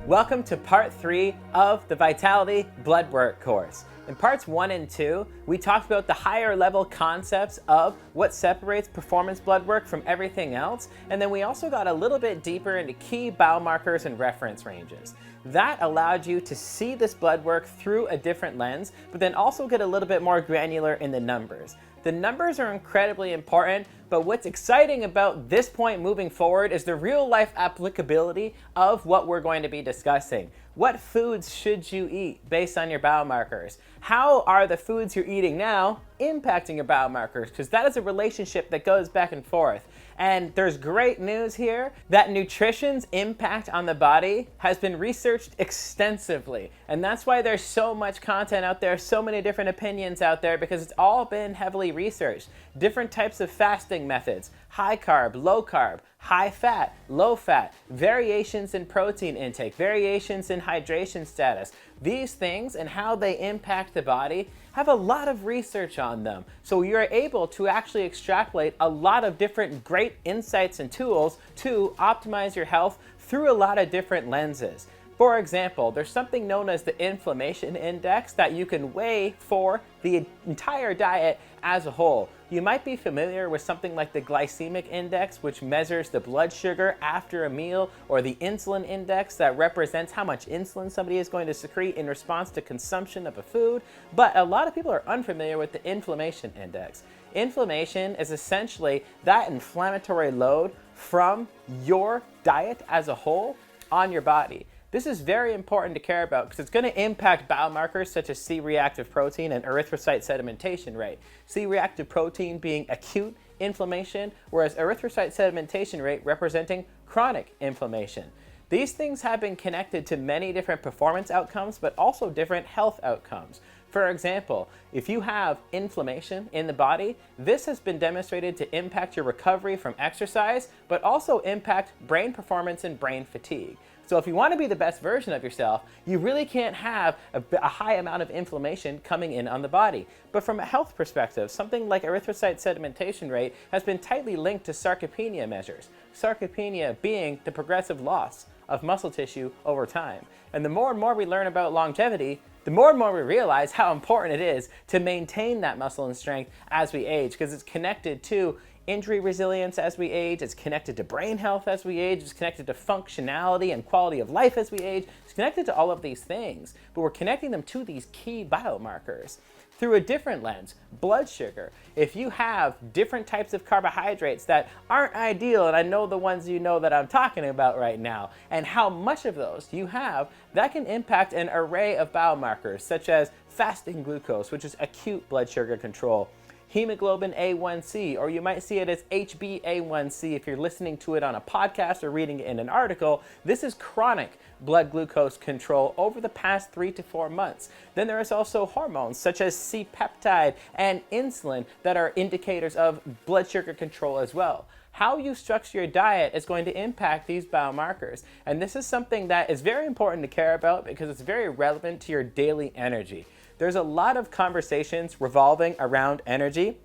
Welcome to part 3 of the Vitality Bloodwork course. In parts 1 and 2, we talked about the higher level concepts of what separates performance blood work from everything else, and then we also got a little bit deeper into key biomarkers and reference ranges. That allowed you to see this blood work through a different lens, but then also get a little bit more granular in the numbers. The numbers are incredibly important, but what's exciting about this point moving forward is the real life applicability of what we're going to be discussing. What foods should you eat based on your biomarkers? How are the foods you're eating now impacting your biomarkers? Because that is a relationship that goes back and forth. And there's great news here that nutrition's impact on the body has been researched extensively. And that's why there's so much content out there, so many different opinions out there, because it's all been heavily researched. Different types of fasting methods, high carb, low carb, high fat, low fat, variations in protein intake, variations in hydration status. These things and how they impact the body have a lot of research on them. So you're able to actually extrapolate a lot of different great insights and tools to optimize your health through a lot of different lenses. For example, there's something known as the inflammation index that you can weigh for the entire diet as a whole. You might be familiar with something like the glycemic index, which measures the blood sugar after a meal, or the insulin index that represents how much insulin somebody is going to secrete in response to consumption of a food. But a lot of people are unfamiliar with the inflammation index. Inflammation is essentially that inflammatory load from your diet as a whole on your body. This is very important to care about because it's going to impact biomarkers such as C-reactive protein and erythrocyte sedimentation rate. C-reactive protein being acute inflammation, whereas erythrocyte sedimentation rate representing chronic inflammation. These things have been connected to many different performance outcomes, but also different health outcomes. For example, if you have inflammation in the body, this has been demonstrated to impact your recovery from exercise, but also impact brain performance and brain fatigue. So if you want to be the best version of yourself, you really can't have a high amount of inflammation coming in on the body. But from a health perspective, something like erythrocyte sedimentation rate has been tightly linked to sarcopenia measures. Sarcopenia being the progressive loss of muscle tissue over time. And the more and more we learn about longevity, the more and more we realize how important it is to maintain that muscle and strength as we age, because it's connected to injury resilience as we age, it's connected to brain health as we age, it's connected to functionality and quality of life as we age, it's connected to all of these things, but we're connecting them to these key biomarkers through a different lens. Blood sugar. If you have different types of carbohydrates that aren't ideal, and I know the ones you know that I'm talking about right now, and how much of those you have, that can impact an array of biomarkers such as fasting glucose, which is acute blood sugar control, hemoglobin A1C, or you might see it as HbA1c if you're listening to it on a podcast or reading it in an article. This is chronic blood glucose control over the past 3 to 4 months. Then there is also hormones such as C-peptide and insulin that are indicators of blood sugar control as well. How you structure your diet is going to impact these biomarkers. And this is something that is very important to care about because it's very relevant to your daily energy. There's a lot of conversations revolving around energy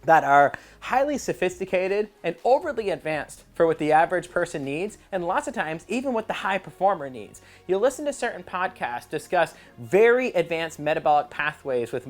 that are highly sophisticated and overly advanced for what the average person needs, and lots of times even what the high performer needs. You'll listen to certain podcasts discuss very advanced metabolic pathways with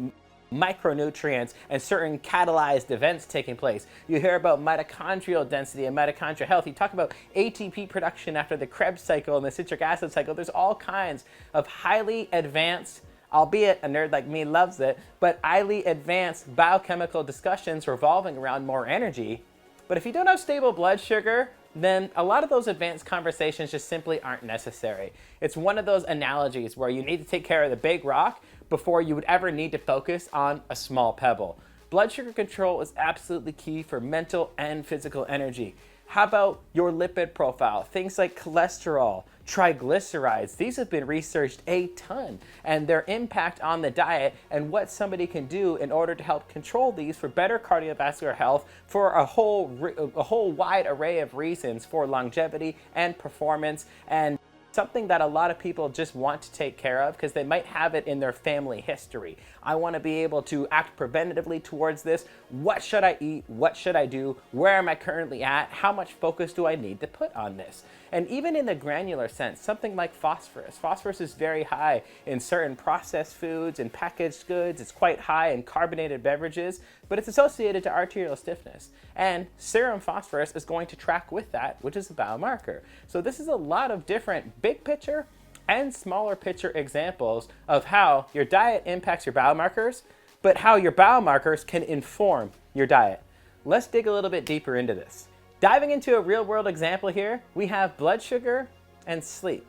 micronutrients and certain catalyzed events taking place. You hear about mitochondrial density and mitochondrial health. You talk about ATP production after the Krebs cycle and the citric acid cycle. There's all kinds of highly advanced, albeit a nerd like me loves it, but highly advanced biochemical discussions revolving around more energy. But if you don't have stable blood sugar, then a lot of those advanced conversations just simply aren't necessary. It's one of those analogies where you need to take care of the big rock before you would ever need to focus on a small pebble. Blood sugar control is absolutely key for mental and physical energy. How about your lipid profile? Things like cholesterol, triglycerides, these have been researched a ton, and their impact on the diet and what somebody can do in order to help control these for better cardiovascular health for a whole wide array of reasons for longevity and performance, and something that a lot of people just want to take care of because they might have it in their family history. I want to be able to act preventatively towards this. What should I eat? What should I do? Where am I currently at? How much focus do I need to put on this? And even in the granular sense, something like phosphorus. Phosphorus is very high in certain processed foods and packaged goods. It's quite high in carbonated beverages, but it's associated to arterial stiffness. And serum phosphorus is going to track with that, which is a biomarker. So this is a lot of different big picture and smaller picture examples of how your diet impacts your biomarkers, but how your biomarkers can inform your diet. Let's dig a little bit deeper into this. Diving into a real world example here, we have blood sugar and sleep.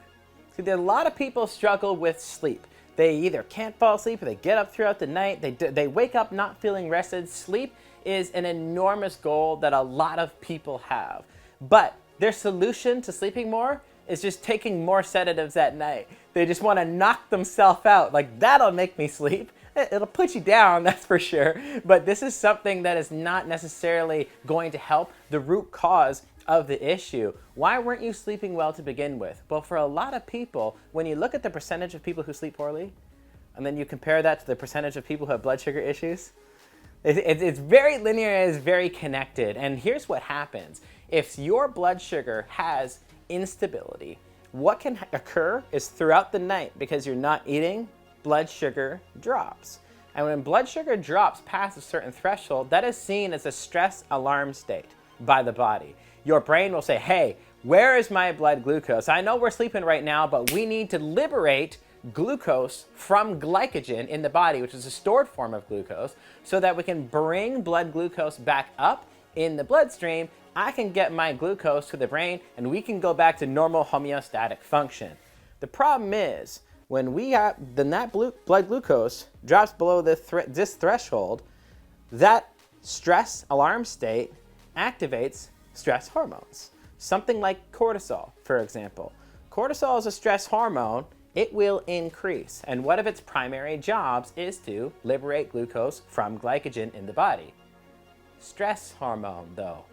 See, a lot of people struggle with sleep. They either can't fall asleep or they get up throughout the night. They wake up not feeling rested. Sleep is an enormous goal that a lot of people have. But their solution to sleeping more is just taking more sedatives at night. They just want to knock themselves out. Like, that'll make me sleep. It'll put you down, that's for sure. But this is something that is not necessarily going to help the root cause of the issue. Why weren't you sleeping well to begin with? Well, for a lot of people, when you look at the percentage of people who sleep poorly, and then you compare that to the percentage of people who have blood sugar issues, it's very linear, it's very connected. And here's what happens. If your blood sugar has instability, what can occur is throughout the night, because you're not eating, blood sugar drops. And when blood sugar drops past a certain threshold, that is seen as a stress alarm state by the body. Your brain will say, hey, where is my blood glucose? I know we're sleeping right now, but we need to liberate glucose from glycogen in the body, which is a stored form of glucose, so that we can bring blood glucose back up in the bloodstream. I can get my glucose to the brain and we can go back to normal homeostatic function. The problem is, when that blood glucose drops below this threshold, that stress alarm state activates stress hormones. Something like cortisol, for example. Cortisol is a stress hormone. It will increase. And one of its primary jobs is to liberate glucose from glycogen in the body. Stress hormone, though,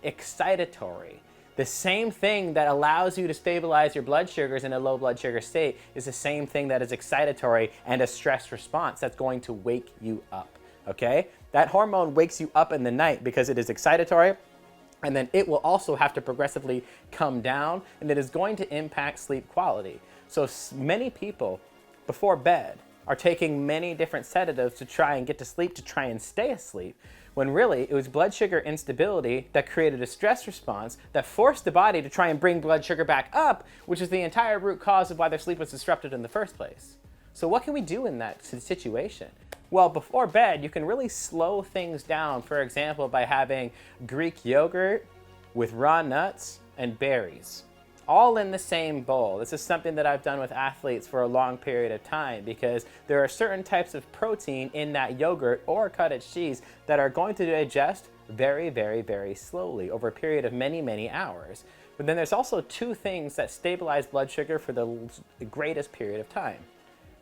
excitatory. The same thing that allows you to stabilize your blood sugars in a low blood sugar state is the same thing that is excitatory and a stress response that's going to wake you up, okay? That hormone wakes you up in the night because it is excitatory, and then it will also have to progressively come down, and it is going to impact sleep quality. So many people before bed are taking many different sedatives to try and get to sleep, to try and stay asleep, when really it was blood sugar instability that created a stress response that forced the body to try and bring blood sugar back up, which is the entire root cause of why their sleep was disrupted in the first place. So what can we do in that situation? Well, before bed, you can really slow things down, for example, by having Greek yogurt with raw nuts and berries, all in the same bowl. This is something that I've done with athletes for a long period of time, because there are certain types of protein in that yogurt or cottage cheese that are going to digest very, very, very slowly over a period of many, many hours. But then there's also two things that stabilize blood sugar for the greatest period of time: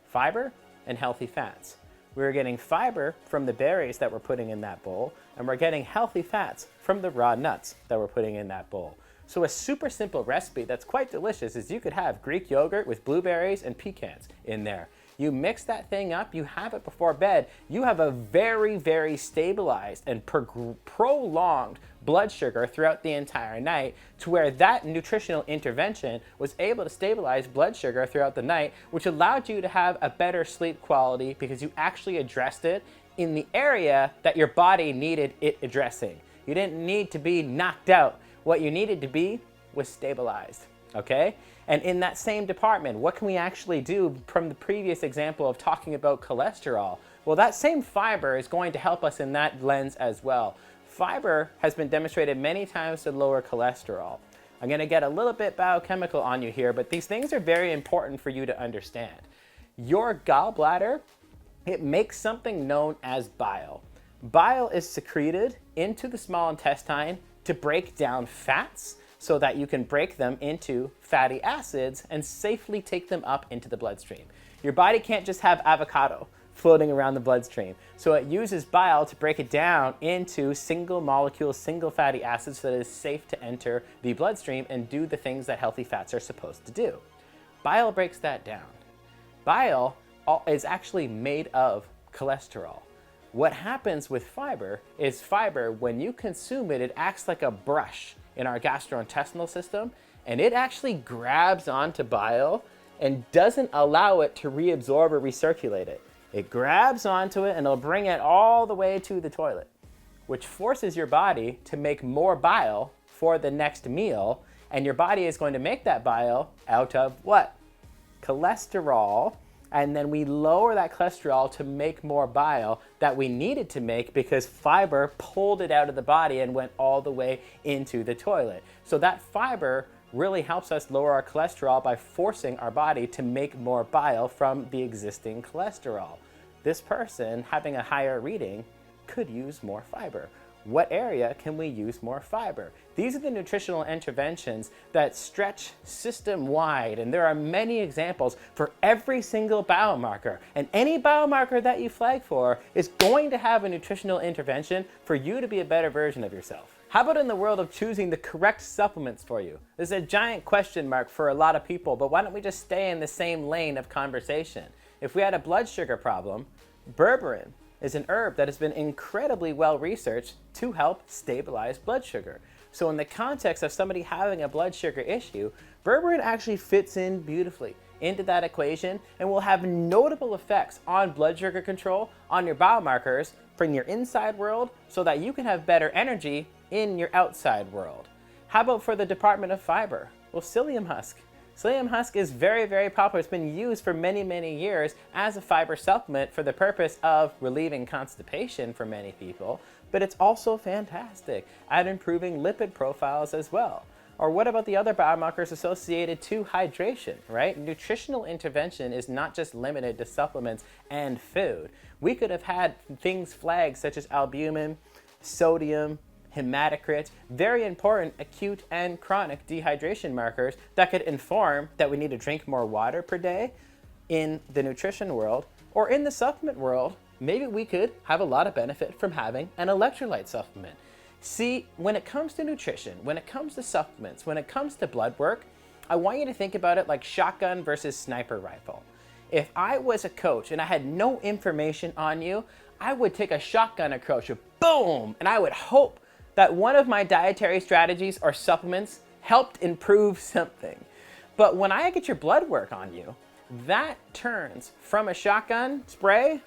fiber and healthy fats. We're getting fiber from the berries that we're putting in that bowl, and we're getting healthy fats from the raw nuts that we're putting in that bowl. So a super simple recipe that's quite delicious is you could have Greek yogurt with blueberries and pecans in there. You mix that thing up, you have it before bed, you have a very, very stabilized and prolonged blood sugar throughout the entire night, to where that nutritional intervention was able to stabilize blood sugar throughout the night, which allowed you to have a better sleep quality because you actually addressed it in the area that your body needed it addressing. You didn't need to be knocked out. What you needed to be was stabilized, okay? And in that same department, what can we actually do from the previous example of talking about cholesterol? Well, that same fiber is going to help us in that lens as well. Fiber has been demonstrated many times to lower cholesterol. I'm gonna get a little bit biochemical on you here, but these things are very important for you to understand. Your gallbladder, it makes something known as bile. Bile is secreted into the small intestine to break down fats so that you can break them into fatty acids and safely take them up into the bloodstream. Your body can't just have avocado floating around the bloodstream. So it uses bile to break it down into single molecule, single fatty acids so that it is safe to enter the bloodstream and do the things that healthy fats are supposed to do. Bile breaks that down. Bile is actually made of cholesterol. What happens with fiber is fiber, when you consume it, it acts like a brush in our gastrointestinal system, and it actually grabs onto bile and doesn't allow it to reabsorb or recirculate it. It grabs onto it and it'll bring it all the way to the toilet, which forces your body to make more bile for the next meal, and your body is going to make that bile out of what? Cholesterol, and then we lower that cholesterol to make more bile that we needed to make because fiber pulled it out of the body and went all the way into the toilet. So that fiber really helps us lower our cholesterol by forcing our body to make more bile from the existing cholesterol. This person having a higher reading could use more fiber. What area can we use more fiber? These are the nutritional interventions that stretch system-wide, and there are many examples for every single biomarker. And any biomarker that you flag for is going to have a nutritional intervention for you to be a better version of yourself. How about in the world of choosing the correct supplements for you? This is a giant question mark for a lot of people, but why don't we just stay in the same lane of conversation? If we had a blood sugar problem, berberine is an herb that has been incredibly well researched to help stabilize blood sugar. So in the context of somebody having a blood sugar issue, berberine actually fits in beautifully into that equation and will have notable effects on blood sugar control, on your biomarkers from your inside world so that you can have better energy in your outside world. How about for the department of fiber? Well, psyllium husk. Psyllium husk is very, very popular. It's been used for many, many years as a fiber supplement for the purpose of relieving constipation for many people, but it's also fantastic at improving lipid profiles as well. Or what about the other biomarkers associated to hydration, right? Nutritional intervention is not just limited to supplements and food. We could have had things flagged such as albumin, sodium, hematocrit, very important acute and chronic dehydration markers that could inform that we need to drink more water per day in the nutrition world. Or in the supplement world, maybe we could have a lot of benefit from having an electrolyte supplement. See, when it comes to nutrition, when it comes to supplements, when it comes to blood work, I want you to think about it like shotgun versus sniper rifle. If I was a coach and I had no information on you, I would take a shotgun approach of boom, and I would hope that one of my dietary strategies or supplements helped improve something. But when I get your blood work on you, that turns from a shotgun spray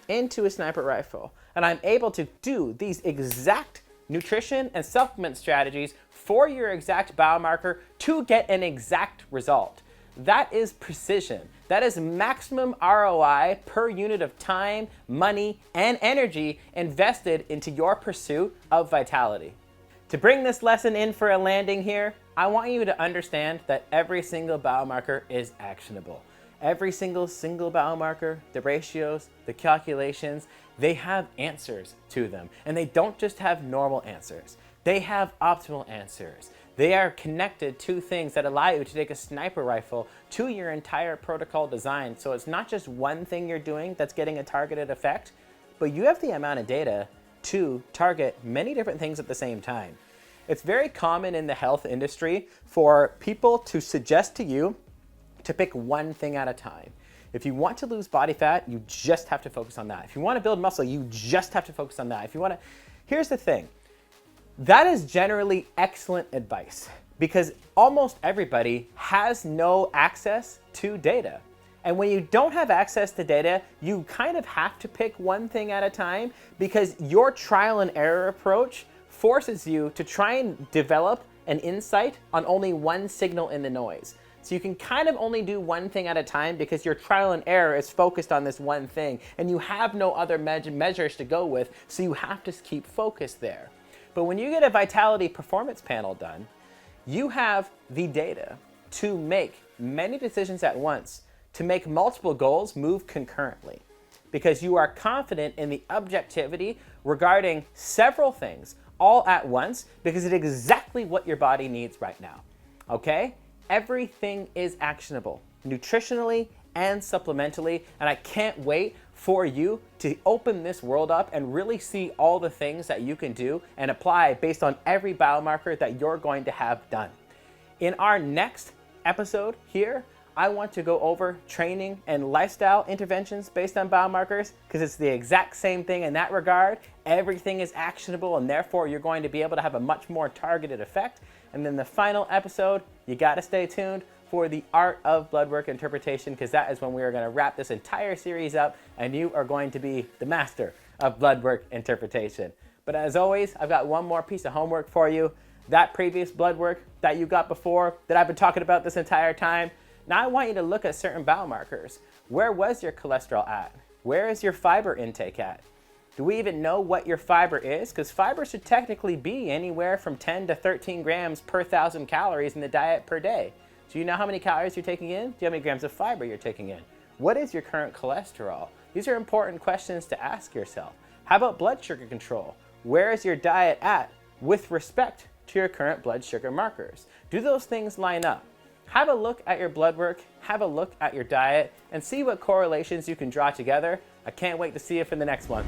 into a sniper rifle. And I'm able to do these exact nutrition and supplement strategies for your exact biomarker to get an exact result. That is precision. That is maximum ROI per unit of time, money, and energy invested into your pursuit of vitality. To bring this lesson in for a landing here, I want you to understand that every single biomarker is actionable. Every single biomarker, the ratios, the calculations, they have answers to them. And they don't just have normal answers. They have optimal answers. They are connected to things that allow you to take a sniper rifle to your entire protocol design. So it's not just one thing you're doing that's getting a targeted effect, but you have the amount of data to target many different things at the same time. It's very common in the health industry for people to suggest to you to pick one thing at a time. If you want to lose body fat, you just have to focus on that. If you want to build muscle, you just have to focus on that. If you want to, here's the thing. That is generally excellent advice because almost everybody has no access to data. And when you don't have access to data, you kind of have to pick one thing at a time because your trial and error approach forces you to try and develop an insight on only one signal in the noise. So you can kind of only do one thing at a time because your trial and error is focused on this one thing and you have no other measures to go with, so you have to keep focused there. But when you get a vitality performance panel done, you have the data to make many decisions at once, to make multiple goals move concurrently, because you are confident in the objectivity regarding several things all at once, because it's exactly what your body needs right now, okay? Everything is actionable, nutritionally and supplementally, and I can't wait for you to open this world up and really see all the things that you can do and apply based on every biomarker that you're going to have done. In our next episode here, I want to go over training and lifestyle interventions based on biomarkers because it's the exact same thing in that regard. Everything is actionable and therefore you're going to be able to have a much more targeted effect. And then the final episode, you got to stay tuned for the art of blood work interpretation because that is when we are going to wrap this entire series up and you are going to be the master of blood work interpretation. But as always, I've got one more piece of homework for you. That previous blood work that you got before that I've been talking about this entire time, now I want you to look at certain biomarkers. Where was your cholesterol at? Where is your fiber intake at? Do we even know what your fiber is? Because fiber should technically be anywhere from 10 to 13 grams per 1,000 calories in the diet per day. Do you know how many calories you're taking in? Do you know how many grams of fiber you're taking in? What is your current cholesterol? These are important questions to ask yourself. How about blood sugar control? Where is your diet at with respect to your current blood sugar markers? Do those things line up? Have a look at your blood work, have a look at your diet, and see what correlations you can draw together. I can't wait to see you for the next one.